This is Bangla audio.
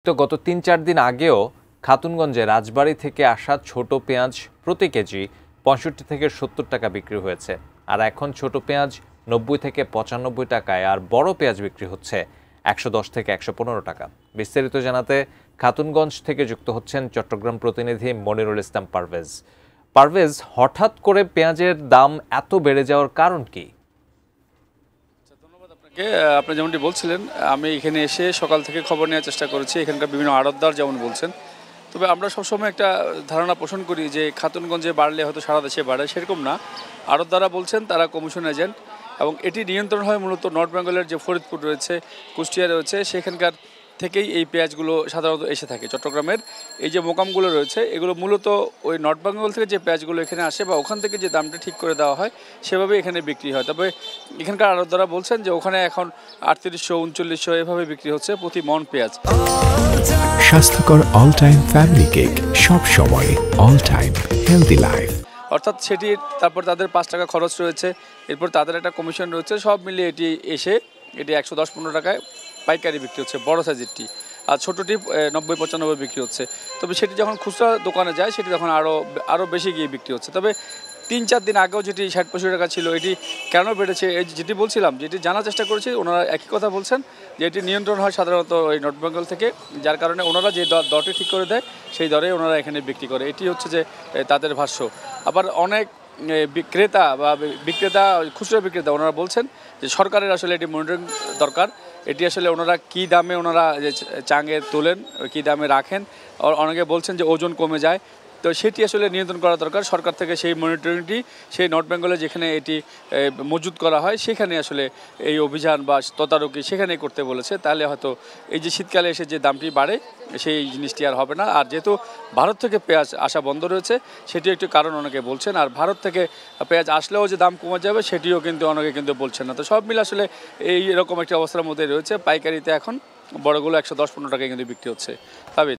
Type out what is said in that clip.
তো গত ৩-৪ দিন আগেও খাতুনগঞ্জে রাজবাড়ী থেকে আসা ছোট পেঁয়াজ প্রতি কেজি ৬৫ থেকে ৭০ টাকা বিক্রি হয়েছে। আর এখন ছোট পেঁয়াজ ৯০ থেকে ৯৫ টাকায়, আর বড় পেঁয়াজ বিক্রি হচ্ছে ১১০ থেকে ১১৫ টাকা। বিস্তারিত জানাতে খাতুনগঞ্জ থেকে যুক্ত হচ্ছেন চট্টগ্রাম প্রতিনিধি মনিরুল ইসলাম পারভেজ। পারভেজ, হঠাৎ করে পেঁয়াজের দাম এত বেড়ে যাওয়ার কারণ কি? আপনি যেমনটি বলছিলেন, আমি এখানে এসে সকাল থেকে খবর নেওয়ার চেষ্টা করেছি এখানকার বিভিন্ন আড়তদার যেমন বলছেন। তবে আমরা সবসময় একটা ধারণা পোষণ করি যে খাতুনগঞ্জে বাড়লে হয়তো সারা দেশে বাড়ে, সেরকম না। আড়তদাররা বলছেন তারা কমিশন এজেন্ট, এবং এটি নিয়ন্ত্রণ হয় মূলত নর্থ বেঙ্গলের যে ফরিদপুর রয়েছে, কুষ্টিয়া রয়েছে, সেখানকার থেকেই এই পেঁয়াজগুলো সাধারণত এসে থাকে। চট্টগ্রামের এই যে মোকামগুলো রয়েছে, এগুলো মূলত ওই নর্থ বেঙ্গল থেকে যে পেঁয়াজগুলো এখানে আসে বা ওখান থেকে যে দামটা ঠিক করে দেওয়া হয় সেভাবে এখানে বিক্রি হয়। তবে এখানকার আড়তদাররা বলছেন যে ওখানে এখন ৩৮০০, ৩৯০০ এভাবে বিক্রি হচ্ছে প্রতি মন পেঁয়াজ। স্বাস্থ্যকর অল টাইম ফ্যামিলি কেক, সব সময় অল টাইম হেলদি লাইফ। অর্থাৎ সেটি তারপর তাদের ৫ টাকা খরচ রয়েছে, এরপর তাদের একটা কমিশন রয়েছে, সব মিলিয়ে এটি ১১০-১৫ টাকায় পাইকারি বিক্রি হচ্ছে বড় সাইজেরটি, আর ছোটোটি ৯০-৯৫ বিক্রি হচ্ছে। তবে সেটি যখন খুচরা দোকানে যায় সেটি তখন আরও বেশি গিয়ে বিক্রি হচ্ছে। তবে ৩-৪ দিন আগেও যেটি ৬০-৬৫ টাকা ছিল, এটি কেন বেড়েছে এই যেটি বলছিলাম, যেটি জানার চেষ্টা করেছি, ওনারা একই কথা বলছেন যে এটি নিয়ন্ত্রণ হয় সাধারণত ওই নর্থ বেঙ্গল থেকে, যার কারণে ওনারা যে দরটি ঠিক করে দেয় সেই দরে ওনারা এখানে বিক্রি করে। এটি হচ্ছে যে তাদের ভাষ্য। আবার অনেক ক্রেতা বা বিক্রেতা, খুচরা বিক্রেতা, ওনারা বলছেন যে সরকারের আসলে এটি মনিটরিং দরকার। এটি আসলে ওনারা কী দামে ওনারা যে চাঙে তোলেন, কী দামে রাখেন, অনেকে বলছেন যে ওজন কমে যায়, তো সেটি আসলে নিয়ন্ত্রণ করা দরকার সরকার থেকে। সেই মনিটরিংটি সেই নর্থ বেঙ্গলে যেখানে এটি মজুত করা হয় সেখানে আসলে এই অভিযান বা তদারকি সেখানেই করতে বলেছে। তাহলে হয়তো এই যে শীতকালে এসে যে দামটি বাড়ে সেই জিনিসটি আর হবে না। আর যেহেতু ভারত থেকে পেঁয়াজ আসা বন্ধ রয়েছে সেটি একটি কারণ অনেকে বলছেন, আর ভারত থেকে পেঁয়াজ আসলেও যে দাম কমে যাবে সেটিও কিন্তু অনেকে কিন্তু বলছেন না। তো সব মিলে আসলে এই এরকম একটি অবস্থার মধ্যে রয়েছে। পাইকারিতে এখন বড়গুলো ১১০-১৫ টাকায় কিন্তু বিক্রি হচ্ছে। তবে